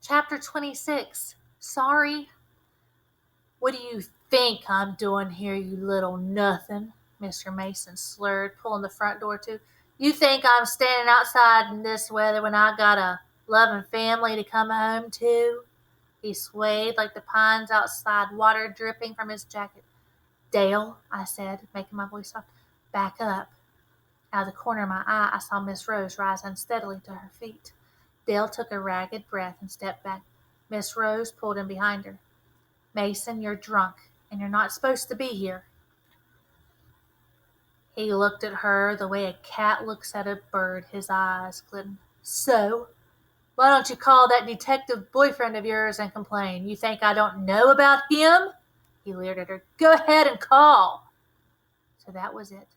Chapter 26. Sorry. What do you think I'm doing here, you little nothing? Mr. Mason slurred, pulling the front door to. You think I'm standing outside in this weather when I got a loving family to come home to? He swayed like the pines outside, water dripping from his jacket. Dale, I said, making my voice soft, back up. Out of the corner of my eye, I saw Miss Rose rise unsteadily to her feet. Dale took a ragged breath and stepped back. Miss Rose pulled in behind her. Mason, you're drunk, and you're not supposed to be here. He looked at her the way a cat looks at a bird, his eyes glittering. So, why don't you call that detective boyfriend of yours and complain? You think I don't know about him? He leered at her. Go ahead and call. So that was it.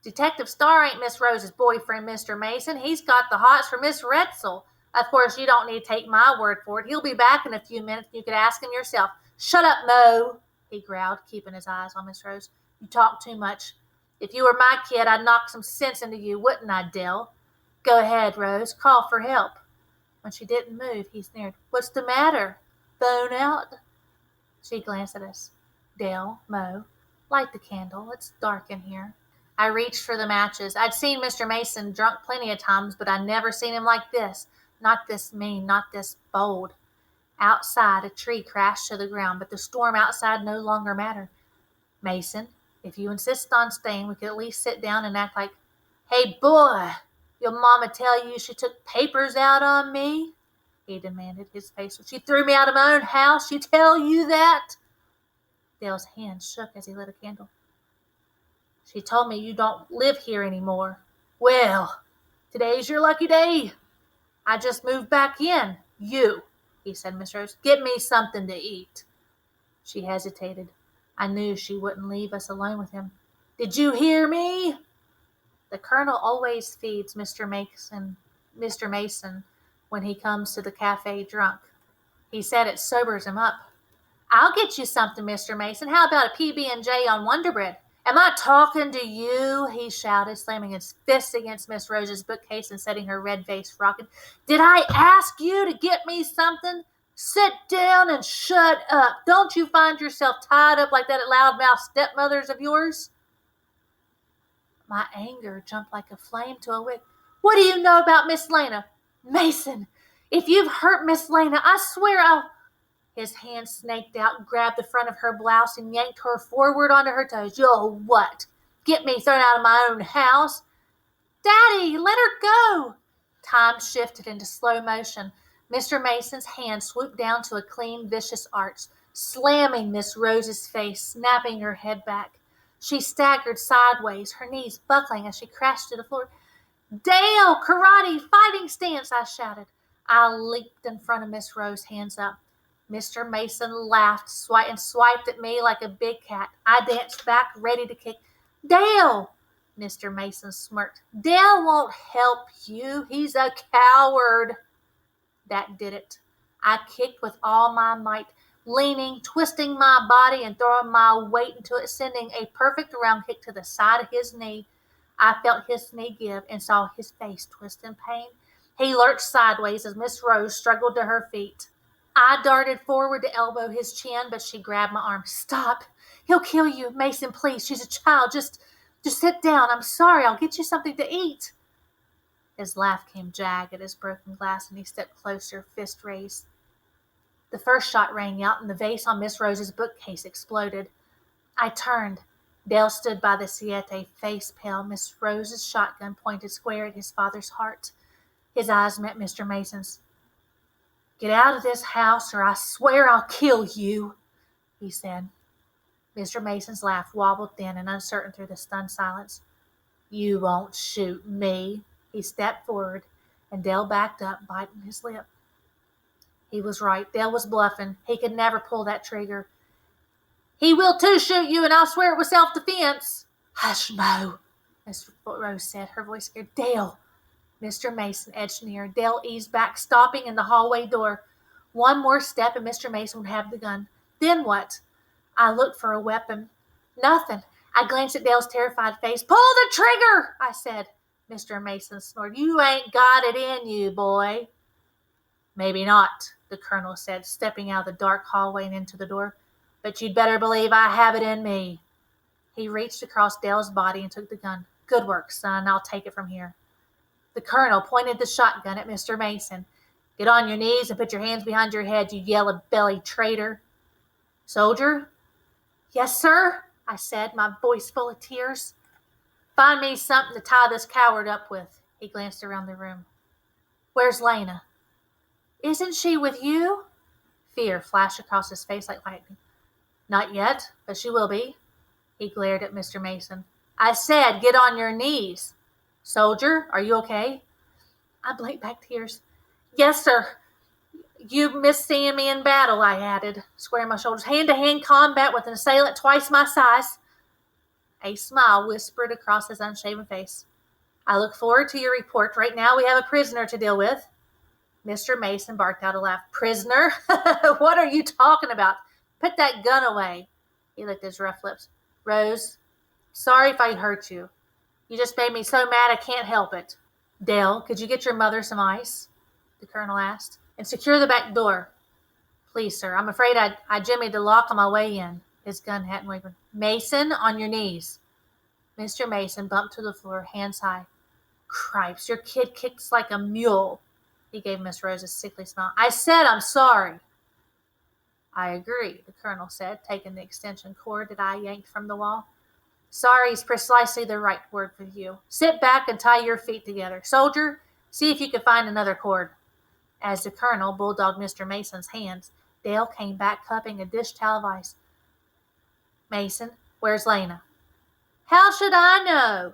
Detective Starr ain't Miss Rose's boyfriend, Mr. Mason. He's got the hots for Miss Retzel. Of course, you don't need to take my word for it. He'll be back in a few minutes. You could ask him yourself. Shut up, Mo, he growled, keeping his eyes on Miss Rose. You talk too much. If you were my kid, I'd knock some sense into you, wouldn't I, Dell? Go ahead, Rose. Call for help. When she didn't move, he sneered. What's the matter? Bone out? She glanced at us. Dell, Mo, light the candle. It's dark in here. I reached for the matches. I'd seen Mr. Mason drunk plenty of times, but I'd never seen him like this. Not this mean, not this bold. Outside, a tree crashed to the ground, but the storm outside no longer mattered. Mason, if you insist on staying, we could at least sit down and act like, Hey, boy, your mama tell you she took papers out on me? He demanded, his face. She threw me out of my own house. She tell you that? Dale's hand shook as he lit a candle. She told me you don't live here anymore. Well, today's your lucky day. I just moved back in. You, he said, Miss Rose, get me something to eat. She hesitated. I knew she wouldn't leave us alone with him. Did you hear me? The Colonel always feeds Mr. Mason when he comes to the cafe drunk. He said it sobers him up. I'll get you something, Mr. Mason. How about a PB&J on Wonder Bread? Am I talking to you? He shouted, slamming his fist against Miss Rose's bookcase and setting her red face rocking. Did I ask you to get me something? Sit down and shut up. Don't you find yourself tied up like that at loudmouth stepmothers of yours? My anger jumped like a flame to a wick. What do you know about Miss Lena? Mason, if you've hurt Miss Lena, I swear I'll... His hand snaked out, grabbed the front of her blouse, and yanked her forward onto her toes. You'll what? Get me thrown out of my own house? Daddy, let her go! Time shifted into slow motion. Mr. Mason's hand swooped down to a clean, vicious arch, slamming Miss Rose's face, snapping her head back. She staggered sideways, her knees buckling as she crashed to the floor. Dale, karate, fighting stance, I shouted. I leaped in front of Miss Rose, hands up. Mr. Mason laughed and swiped at me like a big cat. I danced back, ready to kick. Dale! Mr. Mason smirked. Dale won't help you. He's a coward. That did it. I kicked with all my might, leaning, twisting my body, and throwing my weight into it, sending a perfect round kick to the side of his knee. I felt his knee give and saw his face twist in pain. He lurched sideways as Miss Rose struggled to her feet. I darted forward to elbow his chin, but she grabbed my arm. Stop. He'll kill you. Mason, please. She's a child. Just sit down. I'm sorry. I'll get you something to eat. His laugh came jagged as broken glass, and he stepped closer, fist raised. The first shot rang out, and the vase on Miss Rose's bookcase exploded. I turned. Dale stood by the Siete, face pale, Miss Rose's shotgun pointed square at his father's heart. His eyes met Mr. Mason's. Get out of this house, or I swear I'll kill you, he said. Mr. Mason's laugh wobbled thin and uncertain through the stunned silence. You won't shoot me. He stepped forward, and Dale backed up, biting his lip. He was right. Dale was bluffing. He could never pull that trigger. He will too shoot you, and I'll swear it was self-defense. Hush, Mo, Miss Rose said, her voice scared. Dale. Mr. Mason edged near. Dale eased back, stopping in the hallway door. One more step and Mr. Mason would have the gun. Then what? I looked for a weapon. Nothing. I glanced at Dale's terrified face. Pull the trigger, I said. Mr. Mason snorted. You ain't got it in you, boy. Maybe not, the colonel said, stepping out of the dark hallway and into the door. But you'd better believe I have it in me. He reached across Dale's body and took the gun. Good work, son. I'll take it from here. The colonel pointed the shotgun at Mr. Mason. Get on your knees and put your hands behind your head, you yellow-bellied traitor. Soldier? Yes, sir, I said, my voice full of tears. Find me something to tie this coward up with. He glanced around the room. Where's Lena? Isn't she with you? Fear flashed across his face like lightning. Not yet, but she will be. He glared at Mr. Mason. I said, get on your knees. Soldier, are you okay? I blinked back tears. Yes, sir. You missed seeing me in battle, I added, squaring my shoulders. Hand-to-hand combat with an assailant twice my size. A smile whispered across his unshaven face. I look forward to your report. Right now we have a prisoner to deal with. Mr. Mason barked out a laugh. Prisoner? What are you talking about? Put that gun away. He licked his rough lips. Rose, sorry if I hurt you. You just made me so mad I can't help it. Dale, could you get your mother some ice? The colonel asked. And secure the back door. Please, sir. I'm afraid I jimmied the lock on my way in. His gun hadn't wavered. Mason, on your knees. Mr. Mason bumped to the floor, hands high. Cripes, your kid kicks like a mule. He gave Miss Rose a sickly smile. I said I'm sorry. I agree, the colonel said, taking the extension cord that I yanked from the wall. Sorry is precisely the right word for you. Sit back and tie your feet together. Soldier, see if you can find another cord. As the colonel bulldogged Mr. Mason's hands, Dale came back cupping a dish towel of ice. Mason, where's Lena? How should I know?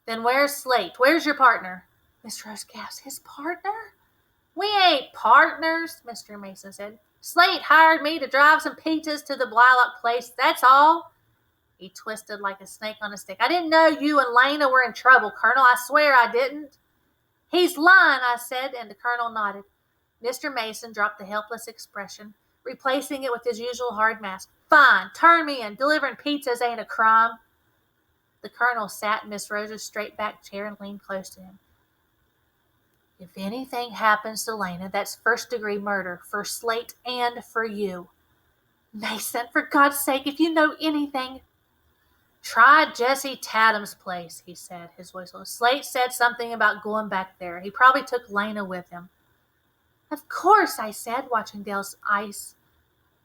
Then where's Slate? Where's your partner? Miss Rose gasped. His partner? We ain't partners, Mr. Mason said. Slate hired me to drive some pizzas to the Blylock place, that's all. He twisted like a snake on a stick. I didn't know you and Lena were in trouble, Colonel. I swear I didn't. He's lying, I said, and the colonel nodded. Mr. Mason dropped the helpless expression, replacing it with his usual hard mask. Fine, turn me in. Delivering pizzas ain't a crime. The colonel sat in Miss Rose's straight-back chair and leaned close to him. If anything happens to Lena, that's first-degree murder for Slate and for you. Mason, for God's sake, if you know anything... Try Jesse Tatum's place, he said, his voice low. Slate said something about going back there. He probably took Lena with him. Of course, I said, watching Dale's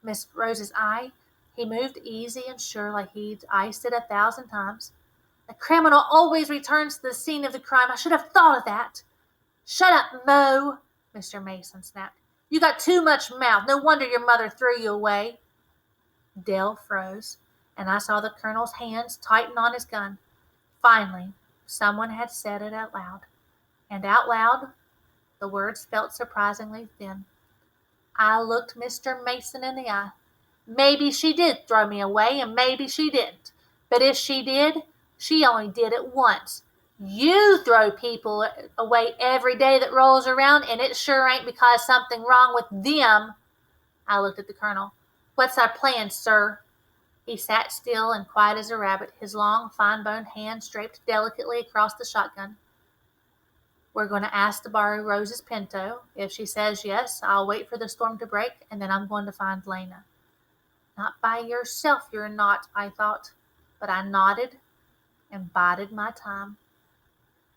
Miss Rose's eye. He moved easy and sure like he'd iced it 1,000 times. The criminal always returns to the scene of the crime. I should have thought of that. Shut up, Mo, Mr. Mason snapped. You got too much mouth. No wonder your mother threw you away. Dale froze, and I saw the colonel's hands tighten on his gun. Finally, someone had said it out loud. And out loud, the words felt surprisingly thin. I looked Mr. Mason in the eye. Maybe she did throw me away, and maybe she didn't. But if she did, she only did it once. You throw people away every day that rolls around, and it sure ain't because something wrong with them. I looked at the colonel. What's our plan, sir? He sat still and quiet as a rabbit, his long, fine-boned hands draped delicately across the shotgun. We're going to ask to borrow Rose's pinto. If she says yes, I'll wait for the storm to break, and then I'm going to find Lena. Not by yourself, you're not, I thought, but I nodded and bided my time.